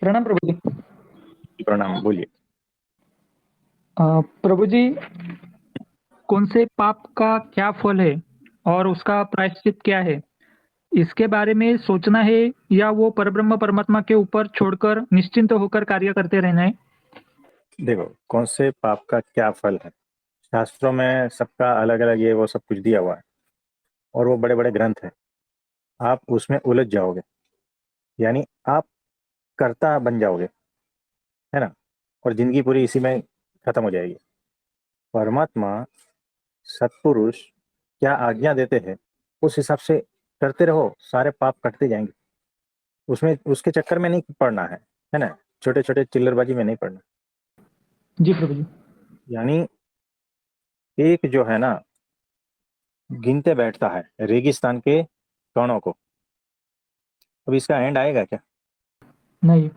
प्रणाम प्रभु जी। प्रणाम, बोलिए। प्रभु जी, कौन से पाप का क्या फल है और उसका प्रायश्चित क्या है, इसके बारे में सोचना है या वो परब्रह्म परमात्मा के ऊपर छोड़कर निश्चिंत होकर कार्य करते रहना है? देखो, कौन से पाप का क्या फल है। शास्त्रों में सबका अलग अलग ये वो सब कुछ दिया हुआ है, और वो बड़े बड़े ग्रंथ है। आप उसमें उलझ जाओगे, यानी आप कर्ता बन जाओगे, है ना। और जिंदगी पूरी इसी में खत्म हो जाएगी। परमात्मा, सत्पुरुष क्या आज्ञा देते हैं, उस हिसाब से करते रहो, सारे पाप कटते जाएंगे। उसमें उसके चक्कर में नहीं पड़ना है ना। छोटे छोटे चिल्लरबाजी में नहीं पड़ना। जी प्रभु जी। यानी एक जो है ना, गिनते बैठता है रेगिस्तान के कणों को। अब इसका एंड आएगा क्या। नहीं।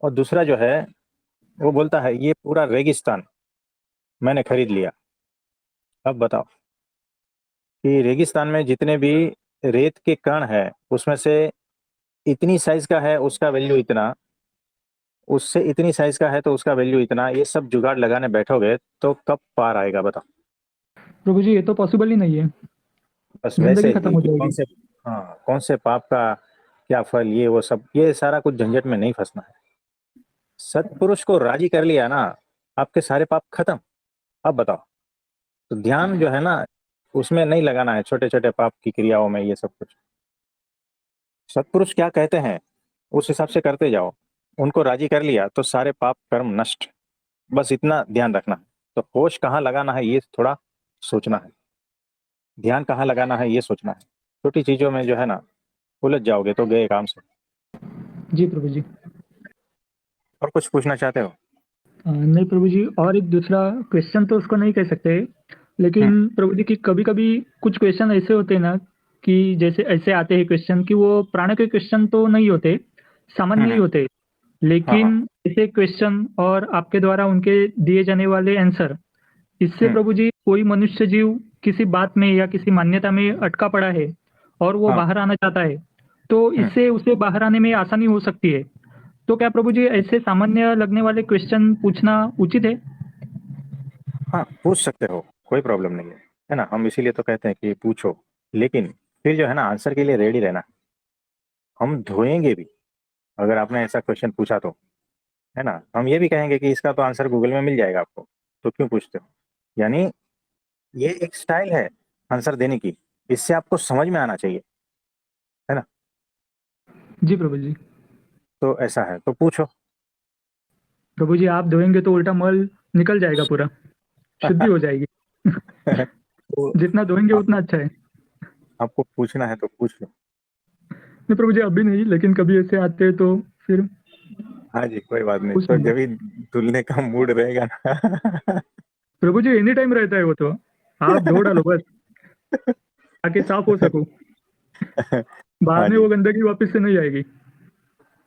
और दूसरा जो है, वो बोलता है ये पूरा रेगिस्तान मैंने खरीद लिया। अब बताओ कि रेगिस्तान में जितने भी रेत के कण है, उसमें से इतनी साइज का है उसका वैल्यू इतना, उससे इतनी साइज का है तो उसका वैल्यू इतना। ये सब जुगाड़ लगाने बैठोगे तो कब पार आएगा बताओ। प्रभु जी, ये तो पॉसिबल ही नहीं है। बस वैसे जिंदगी खत्म ही हो कि कौन जाएगी। से, हाँ, कौन से पाप का क्या फल, ये वो सब, ये सारा कुछ झंझट में नहीं फंसना है। सत्पुरुष को राजी कर लिया ना, आपके सारे पाप खत्म। अब बताओ। तो ध्यान जो है ना, उसमें नहीं लगाना है, छोटे छोटे पाप की क्रियाओं में, ये सब कुछ। सत्पुरुष क्या कहते हैं उस हिसाब से करते जाओ। उनको राजी कर लिया तो सारे पाप कर्म नष्ट। बस इतना ध्यान रखना है। तो होश कहाँ लगाना है ये थोड़ा सोचना है। ध्यान कहाँ लगाना है ये सोचना है। छोटी चीजों में जो है ना उलझ जाओगे तो गए काम से। जी प्रभु जी। और कुछ पूछना चाहते हो। नहीं प्रभु जी, और एक दूसरा क्वेश्चन तो उसको नहीं कह सकते, हम्म। लेकिन प्रभु जी की कभी कभी कुछ क्वेश्चन ऐसे होते हैं ना, कि जैसे ऐसे आते हैं क्वेश्चन कि वो प्राणों के क्वेश्चन तो नहीं होते, सामान्य ही हम्म। होते, हाँ हाँ। लेकिन ऐसे क्वेश्चन और आपके द्वारा उनके दिए जाने वाले आंसर, इससे हम्म। प्रभु जी कोई मनुष्य जीव किसी बात में या किसी मान्यता में अटका पड़ा है और वो हाँ। बाहर आना चाहता है, तो हम्म। इससे उसे बाहर आने में आसानी हो सकती है। तो क्या प्रभु जी ऐसे सामान्य लगने वाले क्वेश्चन पूछना उचित है? हाँ, पूछ सकते हो, कोई प्रॉब्लम नहीं है ना। हम इसीलिए तो कहते हैं कि पूछो, लेकिन फिर जो है ना आंसर के लिए रेडी रहना। हम धोएंगे भी अगर आपने ऐसा क्वेश्चन पूछा तो, है ना। हम ये भी कहेंगे कि इसका तो आंसर गूगल में मिल जाएगा आपको, तो क्यों पूछते हो। यानी ये एक स्टाइल है आंसर देने की, इससे आपको समझ में आना चाहिए, है ना। जी प्रभु जी। तो ऐसा है तो पूछो। प्रभु जी, आप धोएंगे तो उल्टा मल निकल जाएगा पूरा, शुद्धि हो जाएगी। तो जितना धोएंगे आपको उतना अच्छा है। आपको पूछना है तो पूछ लो। नहीं प्रभु जी, अभी नहीं, लेकिन कभी ऐसे आते हैं तो फिर हाँ जी, कोई बात नहीं, पूछ तो लूंगा। जब भी धुलने का मूड रहेगा ना। प्रभु जी, एनी टाइम रहता है वो तो, आप धो डालो बस, ताकि साफ हो सको। बाद हाँ में जी। वो गंदगी वापस से नहीं आएगी।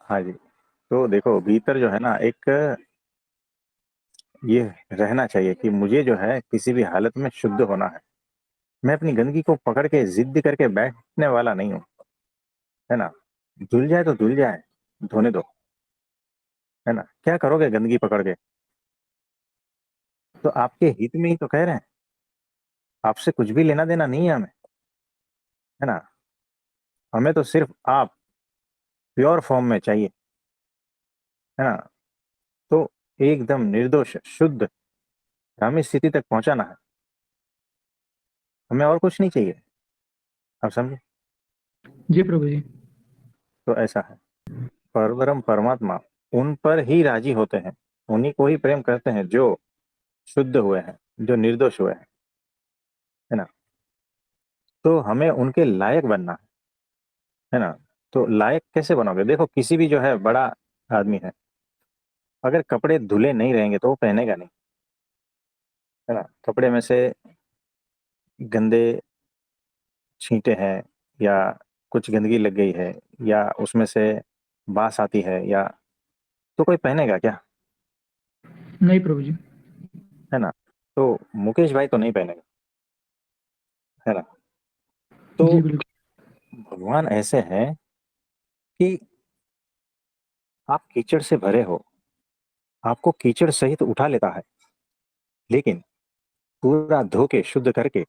हाँ जी। तो देखो, भीतर जो है ना एक ये रहना चाहिए कि मुझे जो है किसी भी हालत में शुद्ध होना है। मैं अपनी गंदगी को पकड़ के जिद करके बैठने वाला नहीं हूँ, है ना। धुल जाए तो धुल जाए, धोने दो, है ना। क्या करोगे गंदगी पकड़ के। तो आपके हित में ही तो कह रहे हैं। आपसे कुछ भी लेना देना नहीं है हमें, है ना। हमें तो सिर्फ आप प्योर फॉर्म में चाहिए, है ना। तो एकदम निर्दोष शुद्ध ग्रामीण स्थिति तक पहुंचाना है। हमें और कुछ नहीं चाहिए। आप समझे। जी प्रभु जी। तो ऐसा है। परब्रह्म परमात्मा उन पर ही राजी होते हैं, उन्हीं को ही प्रेम करते हैं जो शुद्ध हुए हैं, जो निर्दोष हुए हैं, है ना। तो हमें उनके लायक बनना है ना। तो लायक कैसे बनोगे। देखो, किसी भी जो है बड़ा आदमी है, अगर कपड़े धुले नहीं रहेंगे तो वो पहनेगा नहीं, है ना। कपड़े में से गंदे छींटे हैं, या कुछ गंदगी लग गई है, या उसमें से बास आती है, या तो कोई पहनेगा क्या, नहीं प्रभु जी। है ना। तो मुकेश भाई तो नहीं पहनेगा, है ना। तो जी बिल्कुल। भगवान ऐसे हैं कि आप कीचड़ से भरे हो, आपको कीचड़ सहित उठा लेता है, लेकिन पूरा धो के शुद्ध करके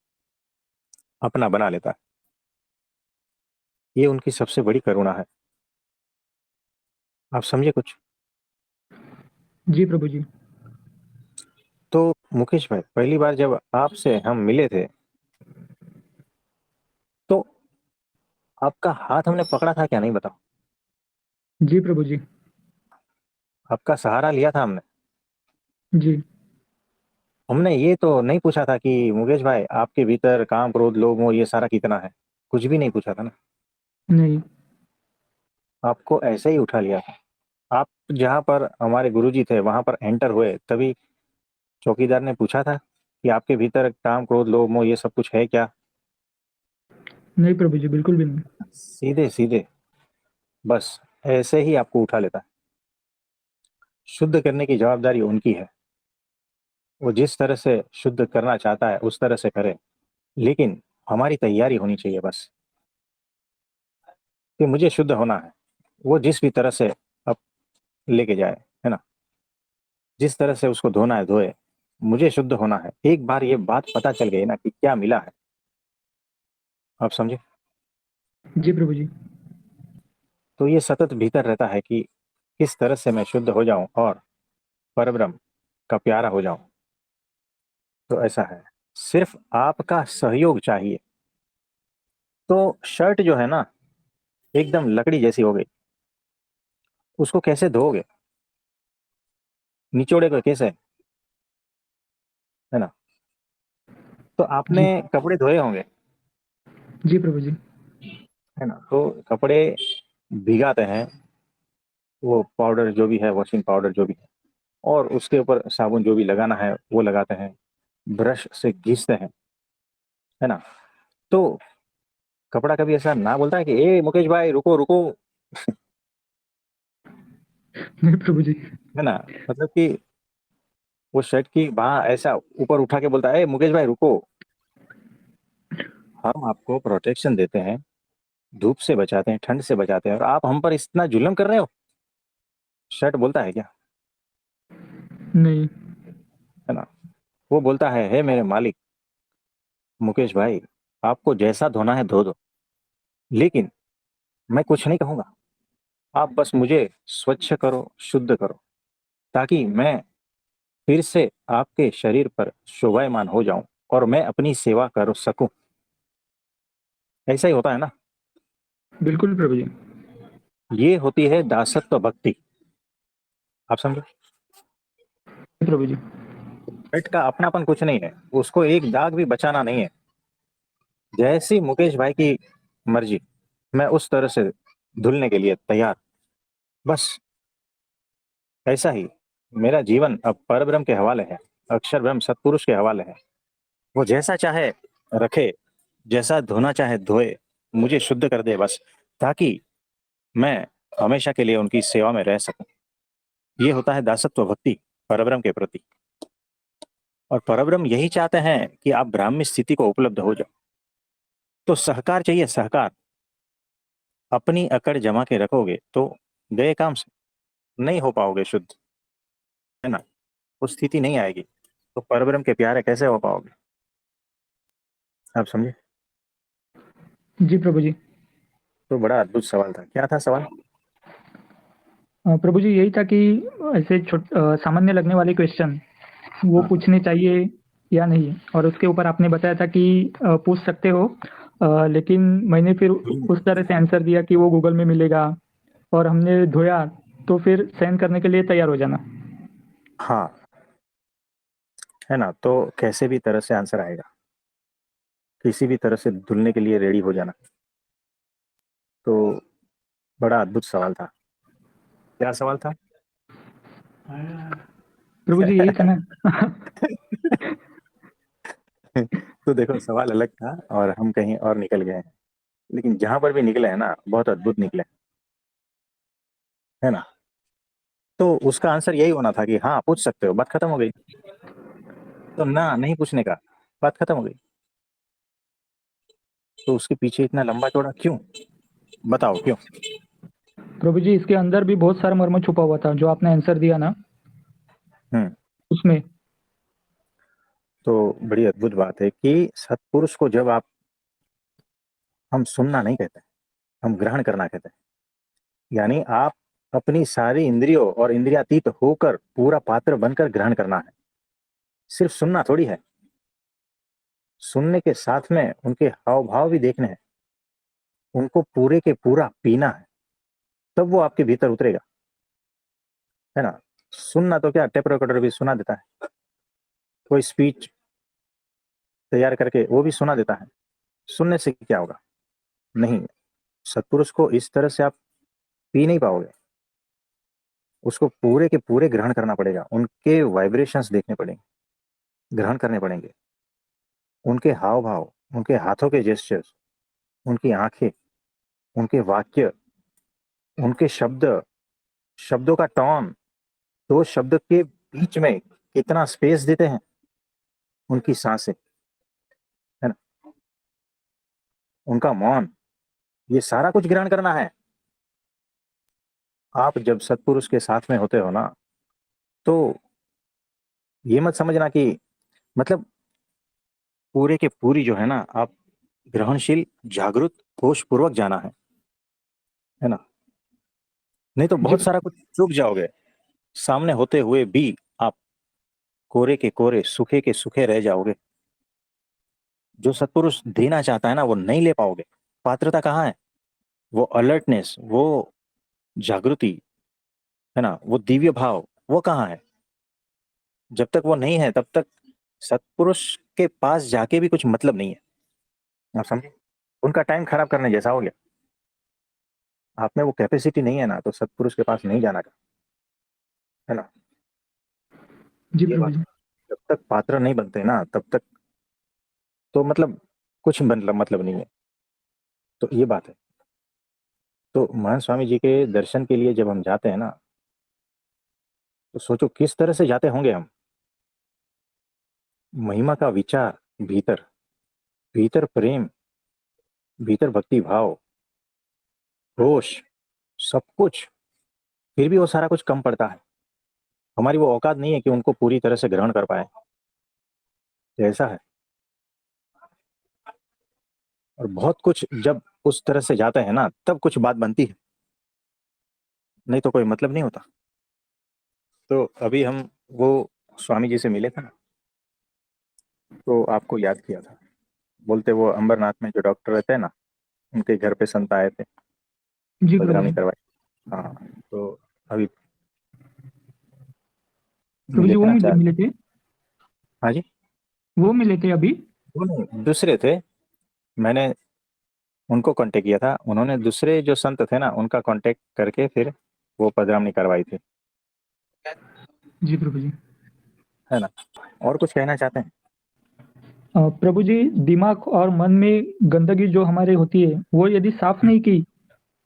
अपना बना लेता है। ये उनकी सबसे बड़ी करुणा है। आप समझे कुछ? जी प्रभु जी। तो मुकेश भाई, पहली बार जब आपसे हम मिले थे, तो आपका हाथ हमने पकड़ा था क्या, नहीं बताओ? जी प्रभु जी। आपका सहारा लिया था हमने। जी। हमने ये तो नहीं पूछा था कि मुकेश भाई आपके भीतर काम क्रोध लोभ मोह ये सारा कितना है, कुछ भी नहीं पूछा था ना। नहीं। आपको ऐसे ही उठा लिया था। आप जहाँ पर हमारे गुरुजी थे वहां पर एंटर हुए, तभी चौकीदार ने पूछा था कि आपके भीतर काम क्रोध लोभ मोह ये सब कुछ है क्या? नहीं प्रभु जी, बिल्कुल भी नहीं। सीधे सीधे बस ऐसे ही आपको उठा लेता है। शुद्ध करने की जवाबदारी उनकी है। वो जिस तरह से शुद्ध करना चाहता है उस तरह से करे, लेकिन हमारी तैयारी होनी चाहिए बस, कि मुझे शुद्ध होना है। वो जिस भी तरह से अब लेके जाए, है ना, जिस तरह से उसको धोना है धोए, मुझे शुद्ध होना है। एक बार ये बात पता चल गई ना कि क्या मिला है, आप समझे? जी प्रभु जी। तो ये सतत भीतर रहता है कि किस तरह से मैं शुद्ध हो जाऊं और परब्रह्म का प्यारा हो जाऊं। तो ऐसा है, सिर्फ आपका सहयोग चाहिए। तो शर्ट जो है ना, एकदम लकड़ी जैसी हो गई, उसको कैसे धोओगे? निचोड़ेगे कैसे, है ना? तो आपने जी। कपड़े धोए होंगे, जी प्रभु जी। है ना? तो कपड़े भिगाते हैं, वो पाउडर जो भी है, वॉशिंग पाउडर जो भी है, और उसके ऊपर साबुन जो भी लगाना है वो लगाते हैं, ब्रश से घिसते हैं, है ना? तो कपड़ा कभी ऐसा ना बोलता है कि ए मुकेश भाई रुको रुको, नहीं प्रभु जी। है ना? मतलब कि वो शर्ट की बाह ऐसा ऊपर उठा के बोलता है ए मुकेश भाई रुको। हम आपको प्रोटेक्शन देते हैं, धूप से बचाते हैं, ठंड से बचाते हैं, और आप हम पर इतना जुल्म कर रहे हो? शर्ट बोलता है क्या? नहीं। है ना? वो बोलता है हे मेरे मालिक मुकेश भाई, आपको जैसा धोना है धो दो, लेकिन मैं कुछ नहीं कहूंगा। आप बस मुझे स्वच्छ करो, शुद्ध करो, ताकि मैं फिर से आपके शरीर पर शोभायमान हो जाऊं और मैं अपनी सेवा कर सकूं। ऐसा ही होता है ना? बिल्कुल प्रभु जी। ये होती है दासत्व भक्ति। आप समझो? प्रभु जी। पेट का अपनापन कुछ नहीं है, उसको एक दाग भी बचाना नहीं है। जैसी मुकेश भाई की मर्जी, मैं उस तरह से धुलने के लिए तैयार। बस ऐसा ही मेरा जीवन अब परब्रह्म के हवाले है, अक्षर ब्रह्म सत्पुरुष के हवाले है। वो जैसा चाहे रखे, जैसा धोना चाहे धोए, मुझे शुद्ध कर दे बस, ताकि मैं हमेशा के लिए उनकी सेवा में रह सकूं। ये होता है दासत्व भक्ति परब्रह्म के प्रति। और परब्रह्म यही चाहते हैं कि आप ब्राह्मी स्थिति को उपलब्ध हो जाओ। तो सहकार चाहिए, सहकार। अपनी अकड़ जमा के रखोगे तो गए काम से नहीं हो पाओगे शुद्ध, है ना? वो स्थिति नहीं आएगी, तो परब्रह्म के प्यारे कैसे हो पाओगे? आप समझे? जी प्रभु जी। तो बड़ा अद्भुत सवाल था। क्या था सवाल? प्रभु जी यही था कि ऐसे सामान्य लगने वाले क्वेश्चन वो हाँ हाँ। पूछने चाहिए या नहीं, और उसके ऊपर आपने बताया था कि पूछ सकते हो, लेकिन मैंने फिर उस तरह से आंसर दिया कि वो गूगल में मिलेगा, और हमने धोया तो फिर सहन करने के लिए तैयार हो जाना। हाँ, है ना? तो कैसे भी तरह से आंसर आएगा, किसी भी तरह से धुलने के लिए रेडी हो जाना। तो बड़ा अद्भुत सवाल था। क्या सवाल था? प्रभु जी यही था ना। तो देखो, सवाल अलग था और हम कहीं और निकल गए हैं, लेकिन जहां पर भी निकले हैं ना, बहुत अद्भुत निकले, है ना? तो उसका आंसर यही होना था कि हाँ पूछ सकते हो, बात खत्म हो गई। तो ना नहीं पूछने का, बात खत्म हो गई। तो उसके पीछे इतना लंबा चौड़ा क्यों? बताओ क्यों? प्रभु जी, इसके अंदर भी बहुत सारा मर्म छुपा हुआ था, जो आपने आंसर दिया ना हम्म उसमें। तो बड़ी अद्भुत बात है कि सत्पुरुष को जब आप, हम सुनना नहीं कहते, हम ग्रहण करना कहते हैं। यानी आप अपनी सारी इंद्रियों और इंद्रियातीत होकर पूरा पात्र बनकर ग्रहण करना है। सिर्फ सुनना थोड़ी है, सुनने के साथ में उनके हाव भाव भी देखने हैं, उनको पूरे के पूरा पीना है, तब वो आपके भीतर उतरेगा, है ना। सुनना तो क्या, टेप रिकॉर्डर भी सुना देता है, कोई स्पीच तैयार करके वो भी सुना देता है। सुनने से क्या होगा? नहीं, सत्पुरुष को इस तरह से आप पी नहीं पाओगे। उसको पूरे के पूरे ग्रहण करना पड़ेगा, उनके वाइब्रेशंस देखने पड़ेंगे, ग्रहण करने पड़ेंगे, उनके हाव भाव, उनके हाथों के जेस्चर्स, उनकी आंखें, उनके वाक्य, उनके शब्द, शब्दों का टोन, दो शब्द के बीच में कितना स्पेस देते हैं, उनकी सांसें, है ना, उनका मौन, ये सारा कुछ ग्रहण करना है। आप जब सत्पुरुष के साथ में होते हो ना, तो ये मत समझना कि मतलब पूरे के पूरी जो है ना, आप ग्रहणशील, जागरूक, होश पूर्वक जाना है ना। नहीं तो जी बहुत सारा कुछ चूक जाओगे, सामने होते हुए भी आप कोरे के कोरे, सूखे के सूखे रह जाओगे। जो सत्पुरुष देना चाहता है ना, वो नहीं ले पाओगे। पात्रता कहाँ है? वो अलर्टनेस, वो जागृति, है ना, वो दिव्य भाव, वो कहाँ है? जब तक वो नहीं है तब तक सत्पुरुष के पास जाके भी कुछ मतलब नहीं है। आप समझे? उनका टाइम खराब करने जैसा हो गया। आप में वो कैपेसिटी नहीं है ना, तो सत्पुरुष के पास नहीं जाना का, है ना। जी ये प्रभु बात, जी। जब तक पात्र नहीं बनते ना तब तक तो मतलब कुछ मतलब नहीं है। तो ये बात है। तो महान स्वामी जी के दर्शन के लिए जब हम जाते हैं ना, तो सोचो किस तरह से जाते होंगे हम। महिमा का विचार भीतर, भीतर प्रेम, भीतर भक्ति भाव, होश, सब कुछ, फिर भी वो सारा कुछ कम पड़ता है। हमारी वो औकात नहीं है कि उनको पूरी तरह से ग्रहण कर पाए। तो ऐसा है। और बहुत कुछ जब उस तरह से जाते हैं ना, तब कुछ बात बनती है, नहीं तो कोई मतलब नहीं होता। तो अभी हम वो स्वामी जी से मिले थे ना, तो आपको याद किया था। बोलते वो अंबरनाथ में जो डॉक्टर रहते हैं ना, उनके घर पे संत आए थे, जी प्रभु बदनामी जी। करवाई। हाँ, तो अभी प्रभु मिले जी, थे वो ना मिले चार। मिले थे? हाँ जी। वो मिले थे अभी? वो नहीं, दूसरे थे। मैंने उनको कांटेक्ट किया था, उन्होंने दूसरे जो संत थे ना उनका कांटेक्ट करके फिर वो पधरामनी करवाई थी, जी प्रभु जी। है ना। और कुछ कहना चाहते हैं? प्रभु जी, दिमाग और मन में गंदगी जो हमारे होती है, वो यदि साफ नहीं की,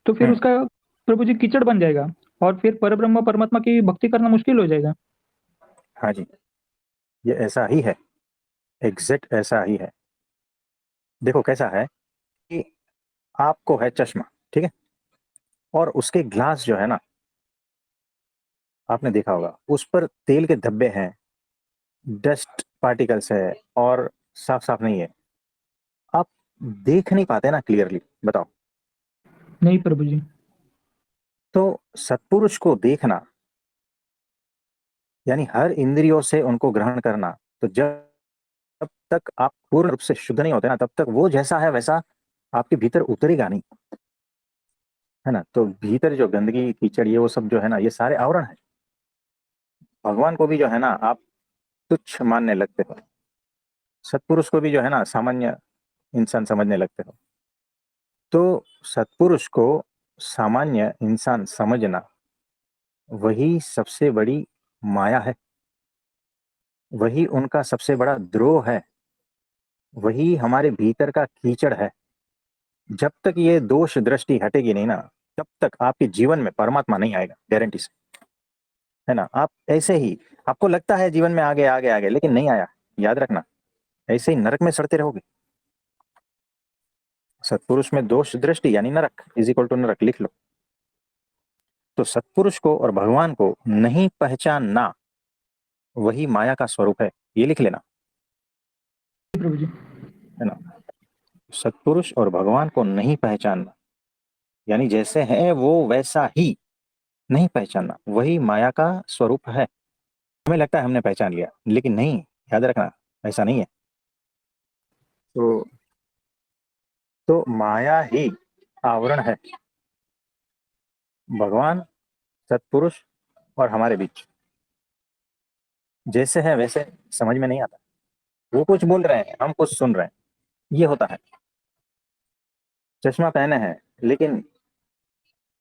तो फिर हम्म, उसका प्रभु जी कीचड़ बन जाएगा, और फिर परब्रह्म परमात्मा की भक्ति करना मुश्किल हो जाएगा। हाँ जी, ये ऐसा ही है, एग्जैक्ट ऐसा ही है। देखो कैसा है कि आपको है चश्मा, ठीक है, और उसके ग्लास जो है ना, आपने देखा होगा उस पर तेल के धब्बे हैं, डस्ट पार्टिकल्स है, और साफ साफ नहीं है। आप देख नहीं पाते ना क्लियरली, बताओ। नहीं प्रभु जी। तो सत्पुरुष को देखना यानी हर इंद्रियों से उनको ग्रहण करना। तो जब तक आप पूर्ण रूप से शुद्ध नहीं होते ना, तब तक वो जैसा है वैसा आपके भीतर उतरेगा नहीं, है ना। तो भीतर जो गंदगी कीचड़ ये वो सब जो है ना, ये सारे आवरण है। भगवान को भी जो है ना आप तुच्छ मानने लगते हो, सत्पुरुष को भी जो है ना सामान्य इंसान समझने लगते हो। तो सत्पुरुष को सामान्य इंसान समझना, वही सबसे बड़ी माया है, वही उनका सबसे बड़ा द्रोह है, वही हमारे भीतर का कीचड़ है। जब तक ये दोष दृष्टि हटेगी नहीं ना, तब तक आपके जीवन में परमात्मा नहीं आएगा, गारंटी से, है ना। आप ऐसे ही, आपको लगता है जीवन में आगे आगे आगे, लेकिन नहीं आया, याद रखना, ऐसे ही नरक में सड़ते रहोगे। सत्पुरुष में दोष दृष्टि यानी नरक, इज इक्वल टू नरक, लिख लो। तो सत्पुरुष को और भगवान को नहीं पहचानना वही माया का स्वरूप है, ये लिख लेना, प्रभु जी। है ना। सत्पुरुष और भगवान को नहीं पहचानना यानी जैसे है वो वैसा ही नहीं पहचानना, वही माया का स्वरूप है। हमें लगता है हमने पहचान लिया, लेकिन नहीं, याद रखना, ऐसा नहीं है। तो माया ही आवरण है, भगवान, सत्पुरुष और हमारे बीच। जैसे है वैसे समझ में नहीं आता, वो कुछ बोल रहे हैं, हम कुछ सुन रहे हैं, ये होता है। चश्मा पहने हैं लेकिन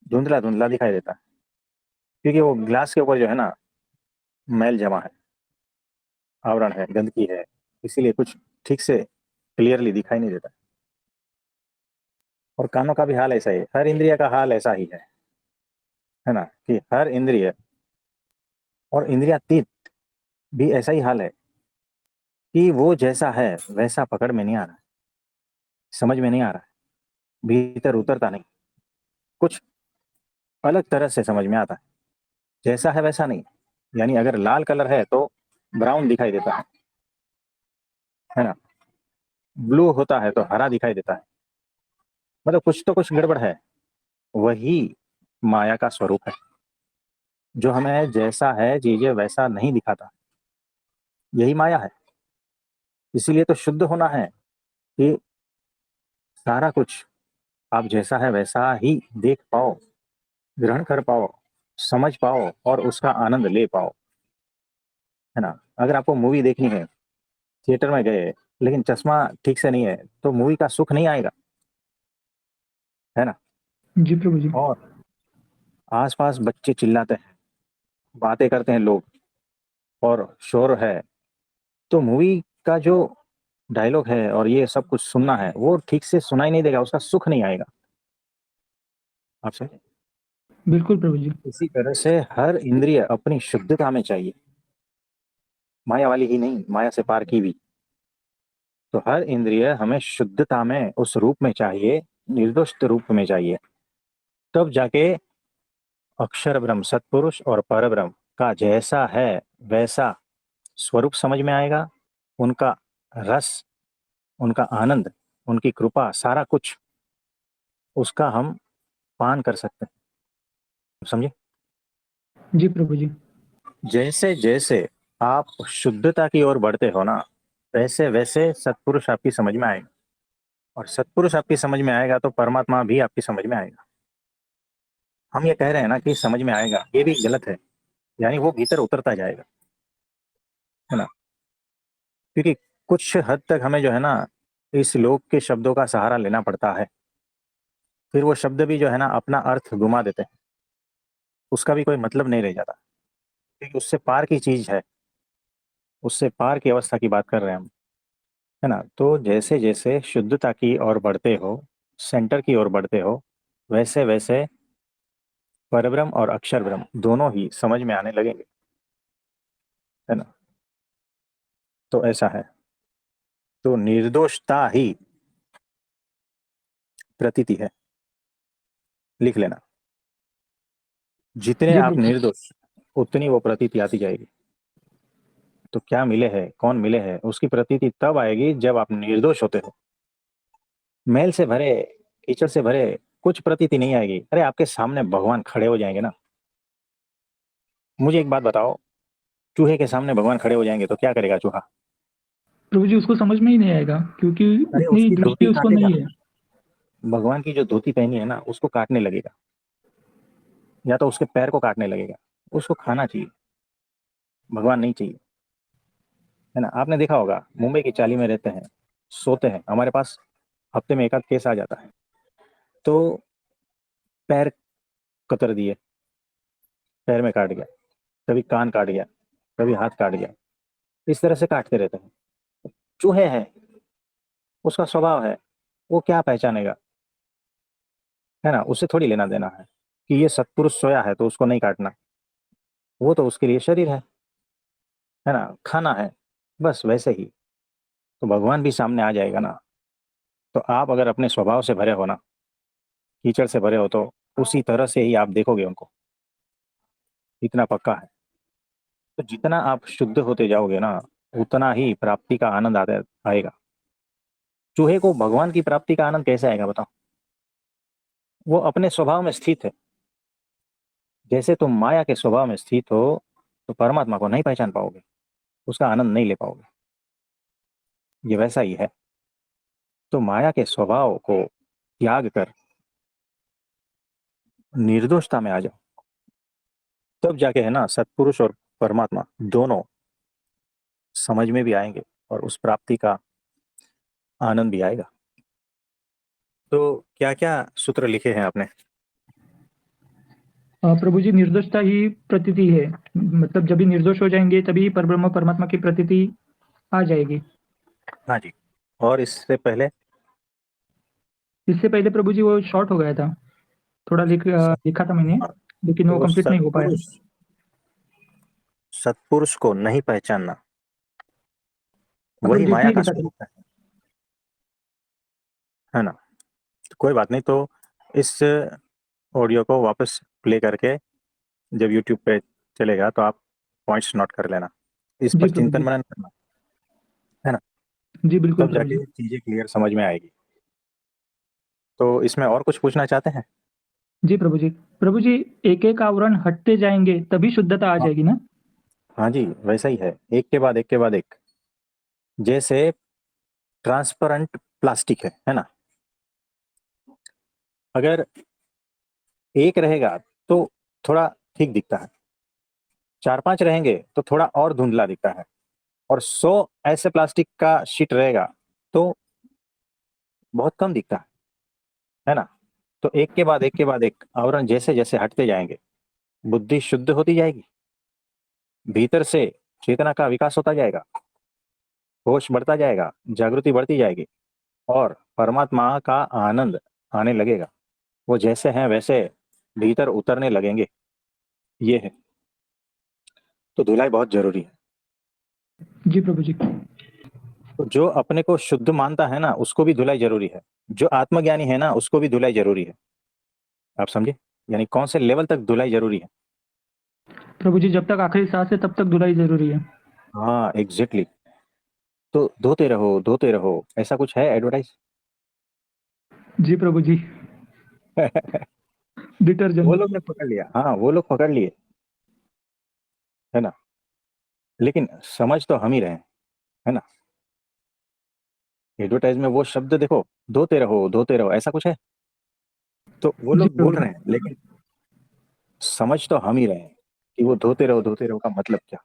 धुंधला धुंधला दिखाई देता है, क्योंकि वो ग्लास के ऊपर जो है ना मैल जमा है, आवरण है, गंदगी है, इसीलिए कुछ ठीक से क्लियरली दिखाई नहीं देता। और कानों का भी हाल ऐसा ही है, हर इंद्रिय का हाल ऐसा ही है ना, कि हर इंद्रिय और इंद्रियातीत भी ऐसा ही हाल है कि वो जैसा है वैसा पकड़ में नहीं आ रहा है, समझ में नहीं आ रहा है, भीतर उतरता नहीं, कुछ अलग तरह से समझ में आता है। जैसा है वैसा नहीं, यानी अगर लाल कलर है तो ब्राउन दिखाई देता है ना, ब्लू होता है तो हरा दिखाई देता है, मतलब कुछ तो कुछ गड़बड़ है। वही माया का स्वरूप है, जो हमें जैसा है चीजें वैसा नहीं दिखाता, यही माया है। इसीलिए तो शुद्ध होना है कि सारा कुछ आप जैसा है वैसा ही देख पाओ, ग्रहण कर पाओ, समझ पाओ और उसका आनंद ले पाओ, है ना। अगर आपको मूवी देखनी है, थिएटर में गए लेकिन चश्मा ठीक से नहीं है तो मूवी का सुख नहीं आएगा, है ना। जी प्रभु जी। और आसपास बच्चे चिल्लाते हैं, बातें करते हैं लोग, और शोर है, तो मूवी का जो डायलॉग है और ये सब कुछ सुनना है वो ठीक से सुनाई नहीं देगा, उसका सुख नहीं आएगा। आप समझे। बिल्कुल प्रभु जी। इसी तरह से हर इंद्रिय अपनी शुद्धता में चाहिए, माया वाली ही नहीं, माया से पार की भी। तो हर इंद्रिय हमें शुद्धता में, उस रूप में चाहिए, निर्दोष रूप में चाहिए, तब जाके अक्षर ब्रह्म, सत्पुरुष और पर ब्रह्म का जैसा है वैसा स्वरूप समझ में आएगा, उनका रस, उनका आनंद, उनकी कृपा, सारा कुछ उसका हम पान कर सकते हैं, समझे। जी प्रभु जी। जैसे जैसे आप शुद्धता की ओर बढ़ते हो ना, वैसे वैसे सत्पुरुष आपकी समझ में आएगा, और सत्पुरुष आपकी समझ में आएगा तो परमात्मा भी आपकी समझ में आएगा। हम ये कह रहे हैं ना कि समझ में आएगा, ये भी गलत है, यानी वो भीतर उतरता जाएगा, है ना। क्योंकि कुछ हद तक हमें जो है ना इस लोक के शब्दों का सहारा लेना पड़ता है, फिर वो शब्द भी जो है ना अपना अर्थ घुमा देते हैं, उसका भी कोई मतलब नहीं रह जाता, क्योंकि उससे पार की चीज है, उससे पार की अवस्था की बात कर रहे हैं हम, है ना। तो जैसे जैसे शुद्धता की ओर बढ़ते हो, सेंटर की ओर बढ़ते हो, वैसे वैसे परब्रह्म और अक्षर ब्रह्म दोनों ही समझ में आने लगेंगे, है ना। तो ऐसा है, तो निर्दोषता ही प्रतीति है, लिख लेना। जितने जी आप प्रभु जी। निर्दोष, उतनी वो प्रतीति आती जाएगी। तो क्या मिले है, कौन मिले है, उसकी प्रतीति तब आएगी जब आप निर्दोष होते हो। मैल से भरे, कीचड़ से भरे कुछ प्रतीति नहीं आएगी। अरे आपके सामने भगवान खड़े हो जाएंगे ना, मुझे एक बात बताओ, चूहे के सामने भगवान खड़े हो जाएंगे तो क्या करेगा चूहा। प्रभु जी, उसको समझ में ही नहीं आएगा क्योंकि अरे उतनी उसकी दृष्टि धोती उसको काटेगा, नहीं है। भगवान की जो धोती पहनी है ना उसको काटने लगेगा, या तो उसके पैर को काटने लगेगा। उसको खाना चाहिए, भगवान नहीं चाहिए, है ना। आपने देखा होगा मुंबई की चाली में रहते हैं, सोते हैं, हमारे पास हफ्ते में एक आध केस आ जाता है, तो पैर कतर दिए, पैर में काट गया, कभी कान काट गया, कभी हाथ काट गया, इस तरह से काटते रहते हैं। चूहे हैं, उसका स्वभाव है, वो क्या पहचानेगा, है ना। उससे थोड़ी लेना देना है कि ये सत्पुरुष सोया है तो उसको नहीं काटना, वो तो उसके लिए शरीर है ना, खाना है, बस वैसे ही तो भगवान भी सामने आ जाएगा ना। तो आप अगर अपने स्वभाव से भरे हो ना, कीचड़ से भरे हो, तो उसी तरह से ही आप देखोगे उनको, इतना पक्का है। तो जितना आप शुद्ध होते जाओगे ना, उतना ही प्राप्ति का आनंद आता आएगा। चूहे को भगवान की प्राप्ति का आनंद कैसे आएगा बताओ? वो अपने स्वभाव में स्थित है। जैसे तुम माया के स्वभाव में स्थित हो, तो परमात्मा को नहीं पहचान पाओगे, उसका आनंद नहीं ले पाओगे। ये वैसा ही है। तो माया के स्वभाव को त्याग कर निर्दोषता में आ जाओ, तब जाके है ना सत्पुरुष और परमात्मा दोनों समझ में भी आएंगे, और उस प्राप्ति का आनंद भी आएगा। तो क्या क्या सूत्र लिखे हैं आपने? प्रभु जी, निर्दोषता ही प्रतीति है। मतलब जब भी निर्दोष हो जाएंगे तभी परब्रह्म परमात्मा की प्रतीति आ जाएगी। हाँ जी। और इससे पहले? इससे पहले प्रभु जी वो शॉर्ट हो गया था। थोड़ा लिखा था मैंने, हाँ, लेकिन वो तो कंप्लीट नहीं हो पाया। सत्पुरुष को नहीं पहचानना, हाँ प्रभु वही जी, माया इसमें का लिखा था। स्वरूप है ना? तो कोई बात नहीं, तो इस ऑडियो को वापस प्ले करके जब यूट्यूब पे चलेगा तो आप पॉइंट्स नोट कर लेना, इस जी पर प्रभु चिंतन जी। मनन करना, है ना? जी बिल्कुल तब प्रभु जी। जाके चीजें क्लियर समझ में आएगी। तो इसमें और कुछ पूछना चाहते हैं? जी प्रभु जी। प्रभु जी, एक-एक आवरण हटते जाएँगे तभी शुद्धता आ हाँ, जाएगी ना? हाँ जी, वैसा ही है, एक के बाद एक के बाद एक। जैसे ट्रांसपेरेंट प्लास्टिक है ना? अगर एक रहेगा तो थोड़ा ठीक दिखता है, चार पांच रहेंगे तो थोड़ा और धुंधला दिखता है, और 100 ऐसे प्लास्टिक का शीट रहेगा तो बहुत कम दिखता है ना? तो एक के बाद एक के बाद एक आवरण जैसे जैसे हटते जाएंगे, बुद्धि शुद्ध होती जाएगी, भीतर से चेतना का विकास होता जाएगा, होश बढ़ता जाएगा, जागृति बढ़ती जाएगी, और परमात्मा का आनंद आने लगेगा। वो जैसे हैं वैसे भीतर उतरने लगेंगे। ये है। तो धुलाई बहुत जरूरी है। जी प्रभु जी। तो जो अपने को शुद्ध मानता है ना, उसको भी धुलाई जरूरी है। जो आत्मज्ञानी है ना, उसको भी धुलाई जरूरी है। आप समझे? यानी कौन से लेवल तक धुलाई जरूरी है? प्रभु जी, जब तक आखिरी सांस है तब तक धुलाई ज़रूरी है। हाँ, एग्जैक्टली। तो धोते रहो, ऐसा कुछ है एडवर्टाइज? जी प्रभु जी। वो डिटर्जेंट। लोग ने पकड़ लिया, हाँ वो लोग पकड़ लिए, है ना? लेकिन समझ तो हम ही रहे हैं, है ना? एडवर्टाइज में वो शब्द देखो, धोते रहो, ऐसा कुछ है? तो वो जी लोग प्रभु बोल जी। रहे हैं, लेकिन समझ तो हम ही रहे हैं कि वो धोते रहो का मतलब क्या,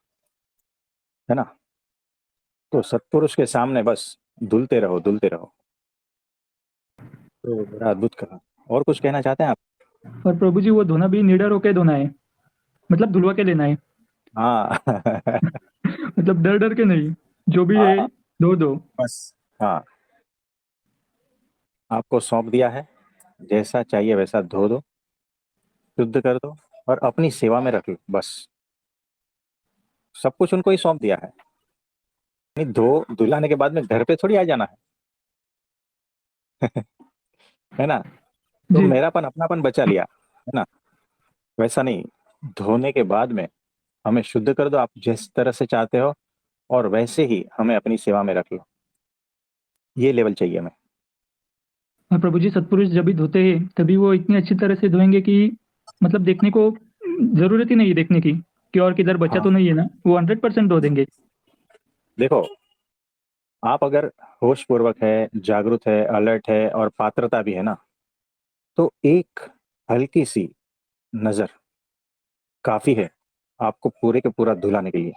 है ना? तो सत्पुरुष के सामने बस धुलते रहो। तो बड़ा अद्भुत कहा। और कुछ कहना चाहते हैं आप? और प्रभु जी, वो धोना भी निडर होके धोना है, मतलब धुलवा के लेना है। हाँ। मतलब डर-डर के नहीं, जो भी है हाँ, धो दो। बस। हाँ, आपको सौंप दिया है, जैसा चाहिए वैसा धो दो, शुद्ध कर दो, और अपनी सेवा में रख लो बस। सब कुछ उनको ही सौंप दिया है। नहीं, धो धुलाने के बाद में घर पे थोड़ी आ जाना है। है ना? तो जी। मेरापन अपनापन बचा लिया, है ना? वैसा नहीं, धोने के बाद में हमें शुद्ध कर दो आप जिस तरह से चाहते हो, और वैसे ही हमें अपनी सेवा में रख लो। ये लेवल चाहिए हमें। और प्रभु जी, सत्पुरुष जब भी धोते हैं, तभी वो इतनी अच्छी तरह से धोएँगे कि मतलब देखने को ज़रूरत ही नहीं है देखने की, कि और किधर बचा हाँ, तो नहीं है ना? वो 100% धो देंगे। देखो, आप अगर होश पूर्वक है, जागरूक है, अलर्ट है, और पात्रता भी है ना, तो एक हल्की सी नजर काफी है आपको पूरे के पूरा धुलाने के लिए,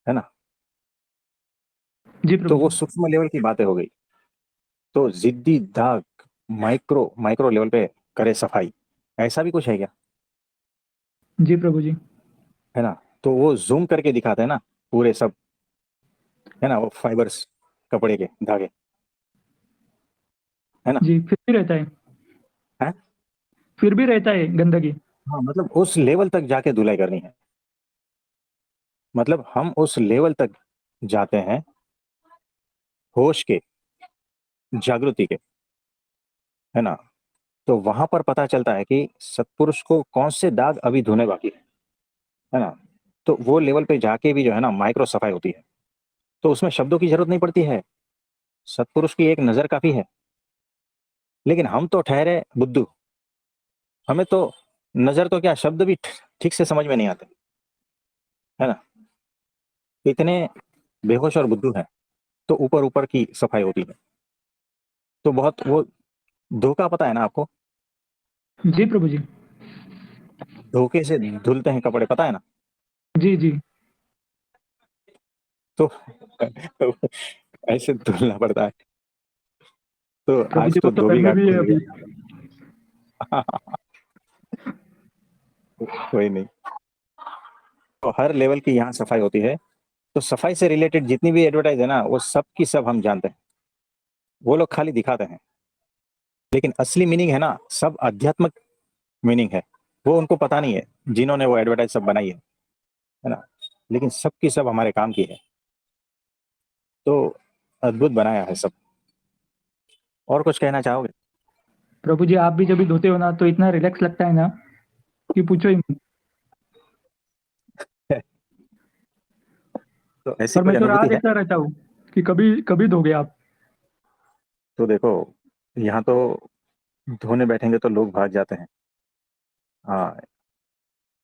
है ना? जी तो प्रभु वो जी। सूक्ष्म लेवल की बातें हो गई। तो जिद्दी दाग माइक्रो माइक्रो लेवल पे करे सफाई, ऐसा भी कुछ है क्या? जी प्रभु जी। है ना? तो वो जूम करके दिखाते हैं ना, पूरे सब, है ना? वो फाइबर्स, कपड़े के धागे, है ना? जी, फिर भी रहता है। है? फिर भी रहता है गंदगी। हाँ, मतलब उस लेवल तक जाके धुलाई करनी है। मतलब हम उस लेवल तक जाते हैं, होश के, जागृति के, है ना? तो वहां पर पता चलता है कि सत्पुरुष को कौन से दाग अभी धोने बाकी है ना। तो वो लेवल पे जाके भी जो है ना माइक्रो सफाई होती है। तो उसमें शब्दों की जरूरत नहीं पड़ती है, सत्पुरुष की एक नजर काफी है। लेकिन हम तो ठहरे बुद्धू, हमें तो नजर तो क्या, शब्द भी ठीक से समझ में नहीं आते, है ना। इतने बेहोश और बुद्धू हैं, तो ऊपर ऊपर की सफाई होती है। तो बहुत वो धोखा पता है ना आपको, जी प्रभु जी। धोखे से धुलते हैं कपड़े, पता है ना। जी जी। तो ऐसे धुलना पड़ता है। तो प्रभु आज जी तो वो तो घर धोबी में घाट भी है खुल अभी। गया। कोई नहीं। तो हर लेवल की यहाँ सफाई होती है। तो सफाई से रिलेटेड जितनी भी एडवर्टाइज है ना, वो सब की सब हम जानते हैं। वो लोग खाली दिखाते हैं, लेकिन असली मीनिंग है ना, सब आध्यात्मिक मीनिंग है। वो उनको पता नहीं है, जिन्होंने वो एडवर्टाइज सब बनाई है ना। लेकिन सब की सब हमारे काम की है। तो अद्भुत बनाया है सब। और कुछ कहना चाहोगे? प्रभु जी आप भी जब भी धोते हो ना तो इतना रिलैक्स लगता है ना कि पूछो ही मत। तो ऐसी और कोई मैं तो राह अनुभूति है? देखता रहता हूँ कि कभी कभी धोगे आप। तो देखो, यहाँ तो धोने बैठेंगे तो लोग भाग जाते हैं। हाँ,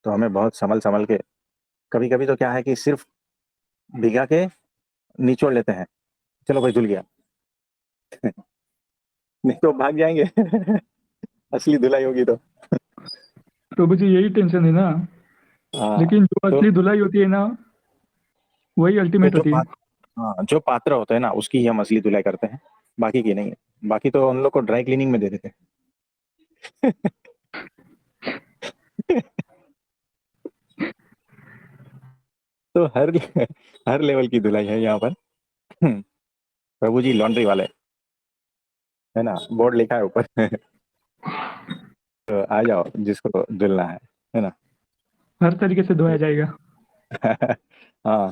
तो हमें बहुत संभल संभल के, कभी कभी तो क्या है कि सिर्फ भिगा के निचोड़ लेते हैं, चलो भाई धुल गया। नहीं तो भाग जाएंगे। असली धुलाई होगी तो। प्रभु जी यही टेंशन है ना। हाँ। लेकिन जो तो असली धुलाई होती है ना वही तो अल्टीमेट जो होती है। पात्र, हाँ जो पात्र होते हैं ना, उसकी ही हम असली धुलाई करते हैं, बाकी की नहीं। बाकी तो उन लोग को ड्राई क्लीनिंग में दे देते हैं। तो हर लेवल की धुलाई है यहाँ पर। प्रभु जी लॉन्ड्री वाले, है ना, बोर्ड लिखा है ऊपर। तो आ जाओ जिसको धुलना है ना। हर तरीके से धोया जाएगा हाँ।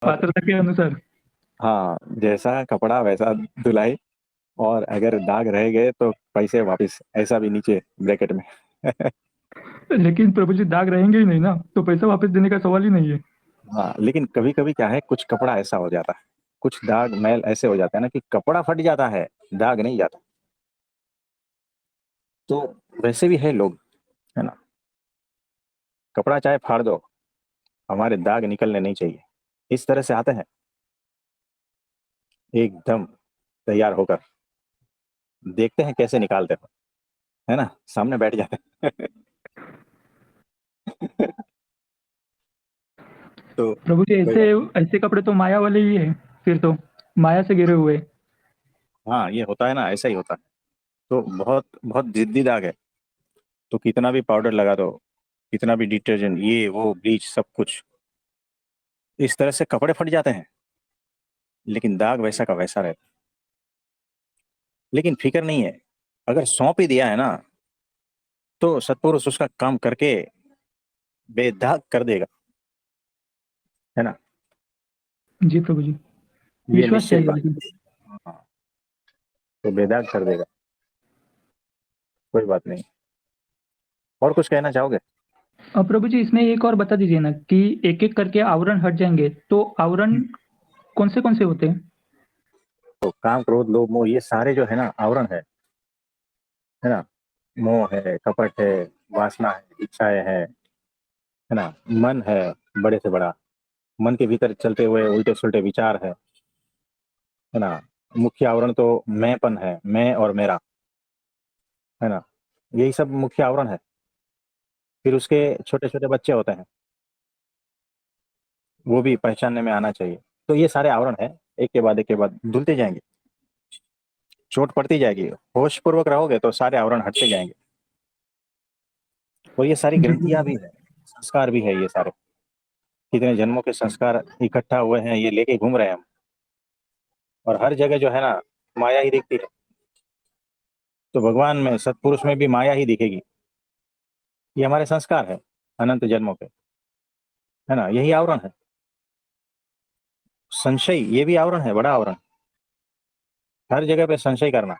और पात्रता के अनुसार। हाँ, जैसा कपड़ा वैसा धुलाई। और अगर दाग रह गए तो पैसे वापस, ऐसा भी नीचे ब्रैकेट में। लेकिन प्रभु जी दाग रहेंगे ही नहीं ना तो पैसा वापस देने का सवाल ही नहीं है। हाँ, लेकिन कभी कभी क्या है, कुछ कपड़ा ऐसा हो जाता है, कुछ दाग मैल ऐसे हो जाते हैं ना कि कपड़ा फट जाता है, दाग नहीं जाता। तो वैसे भी है लोग, है ना। कपड़ा चाहे फाड़ दो, हमारे दाग निकलने नहीं चाहिए। इस तरह से आते हैं एकदम तैयार होकर, देखते हैं कैसे निकालते हो, है ना, सामने बैठ जाते हैं। तो प्रभु जी कोई ऐसे बात। ऐसे कपड़े तो माया वाले ही है फिर तो, माया से घिरे हुए। हाँ, ये होता है ना, ऐसा ही होता है। तो बहुत बहुत जिद्दी दाग है, तो कितना भी पाउडर लगा दो, कितना भी डिटर्जेंट, ये वो ब्लीच सब कुछ, इस तरह से कपड़े फट जाते हैं, लेकिन दाग वैसा का वैसा रहता है। लेकिन फिक्र नहीं है, अगर सौंप ही दिया है ना, तो सत्पुरुष उसका काम करके बेदाग कर देगा, है ना। जी प्रभु जी। ये विश्वास निश्चित चाहिए बात। लेकिन। हाँ, तो बेदाग कर देगा, कोई बात नहीं। और कुछ कहना चाहोगे? प्रभु जी इसमें एक और बता दीजिए ना कि एक एक करके आवरण हट जाएंगे तो आवरण कौन से होते हैं। तो काम क्रोध लोभ मोह, ये सारे जो है ना आवरण है ना। मोह है, कपट है, वासना है, इच्छाएं है ना। मन है, बड़े से बड़ा। मन के भीतर चलते हुए उल्टे सुल्टे विचार है ना। मुख्य आवरण तो मैंपन है, मैं और मेरा, है ना। यही सब मुख्य आवरण है। फिर उसके छोटे छोटे बच्चे होते हैं, वो भी पहचानने में आना चाहिए। तो ये सारे आवरण है, एक के बाद धुलते जाएंगे, चोट पड़ती जाएगी, होश पूर्वक रहोगे तो सारे आवरण हटते जाएंगे। और ये सारी जी ग्रंथियां भी है, संस्कार भी है, ये सारे कितने जन्मों के संस्कार इकट्ठा हुए हैं, ये लेके घूम रहे हैं हम। और हर जगह जो है ना माया ही दिखती है। तो भगवान में, सत्पुरुष में भी माया ही दिखेगी। ये हमारे संस्कार है अनंत जन्मों के, है ना, यही आवरण है। संशय ये भी आवरण है, बड़ा आवरण। हर जगह पे संशय करना,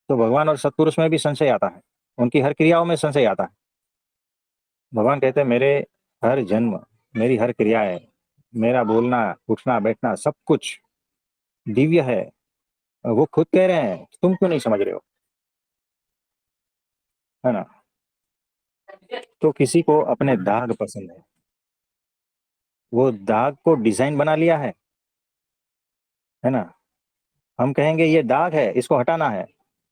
तो भगवान और सत्पुरुष में भी संशय आता है, उनकी हर क्रियाओं में संशय आता है। भगवान कहते हैं मेरे हर जन्म, मेरी हर क्रियाएं, मेरा बोलना, उठना, बैठना, सब कुछ दिव्य है। वो खुद कह रहे हैं, तुम क्यों नहीं समझ रहे हो? है ना? तो किसी को अपने दाग पसंद है, वो दाग को डिजाइन बना लिया है ना? हम कहेंगे ये दाग है, इसको हटाना है।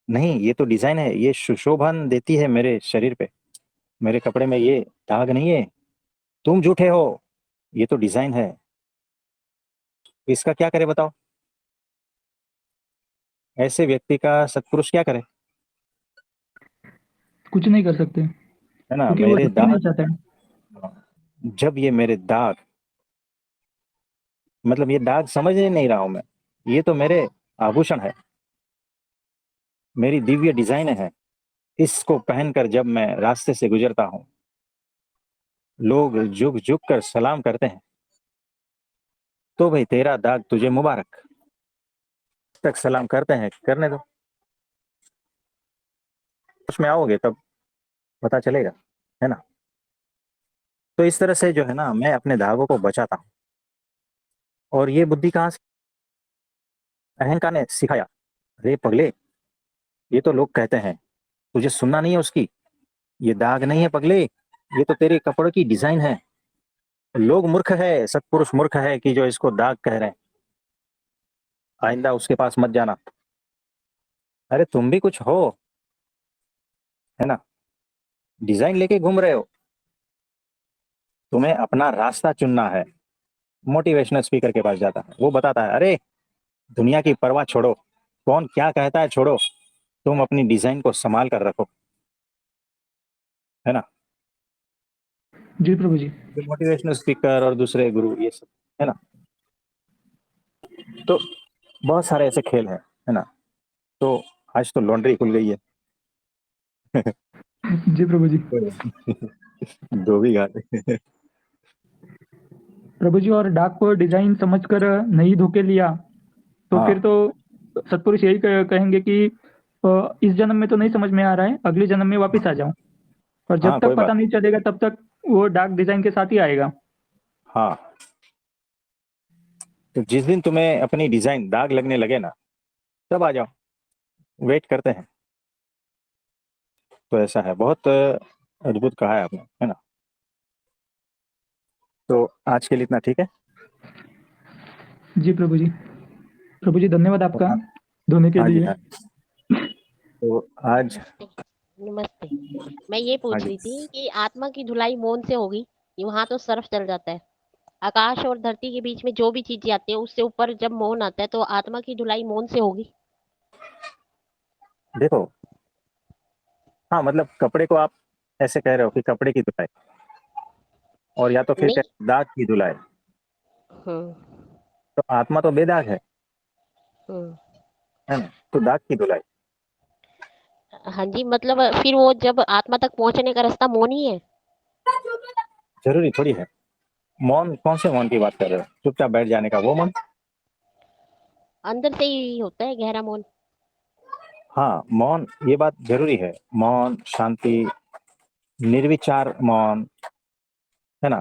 नहीं, ये तो डिजाइन है, ये सुशोभन देती है मेरे शरीर पे, मेरे कपड़े में, ये दाग नहीं है। तुम झूठे हो, ये तो डिजाइन है। इसका क्या करे बताओ? ऐसे व्यक्ति का सत्पुरुष क्या करे? कुछ नहीं कर सकते, है ना? क्योंकि वो मेरे सत्य नहीं दाग, चाहता है। जब ये मेरे दाग, मतलब ये दाग समझ ही नहीं रहा हूं मैं, ये तो मेरे आभूषण है, मेरी दिव्य डिजाइन है। इसको पहनकर जब मैं रास्ते से गुजरता हूं, लोग झुक झुक कर सलाम करते हैं, तो भाई तेरा दाग तुझे मुबारक। तक सलाम करते हैं, करने दो, उसमें आओगे तब पता चलेगा। है ना? तो इस तरह से जो है ना, मैं अपने दागों को बचाता हूँ। और ये बुद्धि कहाँ से? अहंकार ने सिखाया। अरे पगले, ये तो लोग कहते हैं, तुझे सुनना नहीं है उसकी, ये दाग नहीं है पगले, ये तो तेरे कपड़ों की डिजाइन है। लोग मूर्ख है, सत्पुरुष मूर्ख है कि जो इसको दाग कह रहे हैं। आइंदा उसके पास मत जाना। अरे तुम भी कुछ हो, है ना? डिजाइन लेके घूम रहे हो, तुम्हें अपना रास्ता चुनना है। मोटिवेशनल स्पीकर के पास जाता है, वो बताता है अरे दुनिया की परवाह छोड़ो, कौन क्या कहता है छोड़ो, तुम अपनी डिजाइन को संभाल कर रखो। है ना? जी प्रभु जी। जो मोटिवेशनल स्पीकर और दूसरे गुरु ये सब, है ना? तो बहुत सारे ऐसे खेल हैं, है ना? तो आज तो लॉन्ड्री खुल गई है। जी प्रभु जी। दो भी घाटे। प्रभु जी, और डाक को डिजाइन समझकर नहीं धोखे लिया, तो फिर हाँ तो सत्पुरुष यही कहेंगे कि इस जन्म में तो नहीं समझ में आ रहा है, अगले जन्म में वापिस आ जाओ। और जब हाँ, कोई तक बात पता नहीं नहीं। चलेगा तब तक वो डाक डिजाइन के साथ ही आएगा। हाँ, तो जिस दिन तुम्हें अपनी डिजाइन दाग लगने लगे ना, तब आ जाओ, वेट करते हैं। तो ऐसा है, बहुत अद्भुत कहा है आपने, है ना? तो आज के लिए इतना ठीक है। जी प्रभु जी। प्रभु जी, धन्यवाद तो आपका धोने के हाँ जी, लिए। हाँ। तो आज, नमस्ते। नमस्ते। मैं ये हाँ पूछ जी, रही थी कि आत्मा की धुलाई मौन से होगी, कि वहां तो सर्फ चल जाता है। आकाश और धरती के बीच में जो भी चीजें आती है उससे ऊपर जब मौन आता है तो आत्मा की धुलाई मौन से होगी। देखो, हाँ मतलब कपड़े को आप ऐसे कह रहे हो कि कपड़े की धुलाई, और या तो फिर नहीं। दाग की धुलाई। हम्म। तो आत्मा तो बेदाग हम्म। है ना? तो दाग की धुलाई हाँ जी, मतलब फिर वो जब आत्मा तक पहुंचने का रास्ता मौन ही है। जरूरी थोड़ी है। मौन, कौन से मौन की बात कर रहे हो? चुपचाप बैठ जाने का वो मौन? अंदर से ही होता है गहरा मौन। हाँ, मौन, ये बात जरूरी है। मौन, शांति, निर्विचार मौन, है ना?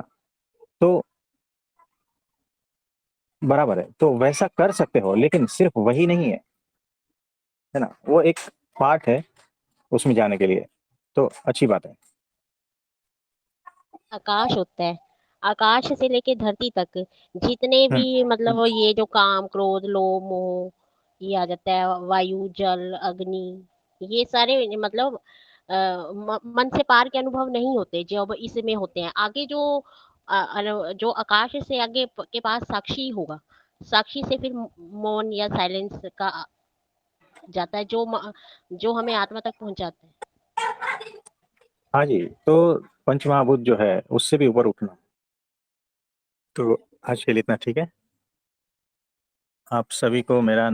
तो बराबर है, तो वैसा कर सकते हो, लेकिन सिर्फ वही नहीं है ना? वो एक पार्ट है उसमें जाने के लिए, तो अच्छी बात है। आकाश होता है, आकाश से लेके धरती तक जितने हम्म, भी मतलब ये जो काम क्रोध लोभ मोह ये आ जाता है, वायु जल अग्नि, ये सारे मतलब मन से पार के अनुभव नहीं होते जो अब इसमें होते हैं। आगे जो जो आकाश से आगे के पास साक्षी होगा, साक्षी से फिर मौन या साइलेंस का जाता है जो जो हमें आत्मा तक पहुंचाता है। हाँ जी। तो पंच महाभूत जो है उससे भी ऊपर उठना। तो आज के लिए इतना ठीक है। आप सभी को मेरा